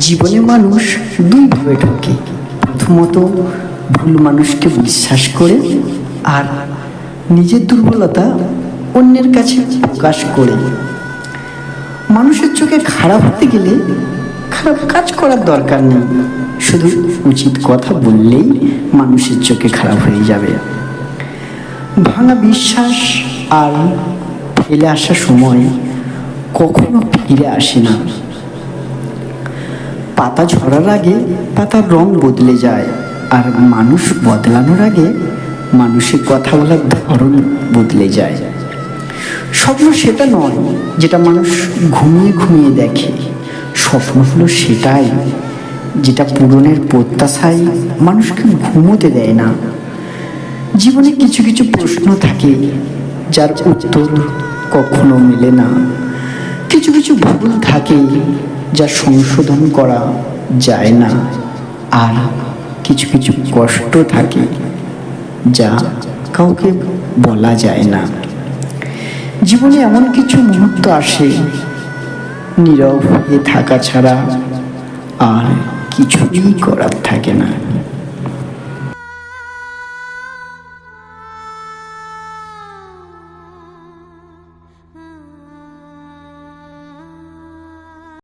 জীবনে মানুষ দুইভাবে ঠকে। প্রথমত ভুল মানুষকে বিশ্বাস করে, আর নিজের দুর্বলতা অন্যের কাছে প্রকাশ করে। মানুষের চোখে খারাপ হতে গেলে খারাপ কাজ করার দরকার নেই, শুধু উচিত কথা বললেই মানুষের চোখে খারাপ হয়ে যাবে। ভাঙা বিশ্বাস আর ফেলে আসা সময় কখনো ফিরে আসে না। পাতা ঝরার আগে পাতার রং বদলে যায়, আর মানুষ বদলানোর আগে মানুষের কথা বলার ধরন বদলে যায়। স্বপ্ন সেটা নয় যেটা মানুষ ঘুমিয়ে ঘুমিয়ে দেখে, স্বপ্ন হলো সেটাই যেটা পূরণের প্রত্যাশায় মানুষকে ঘুমোতে দেয় না। জীবনে কিছু কিছু প্রশ্ন থাকে যার উত্তর কখনো মেলে না। কিছু কিছু ভুল থাকে যা সংশোধন করা যায় না। আর কিছু কিছু কষ্ট থাকে যা কাউকে বলা যায় না। জীবনে এমন কিছু মুহূর্ত আসে নীরব হয়ে থাকা ছাড়া আর কিছুই করার থাকে না।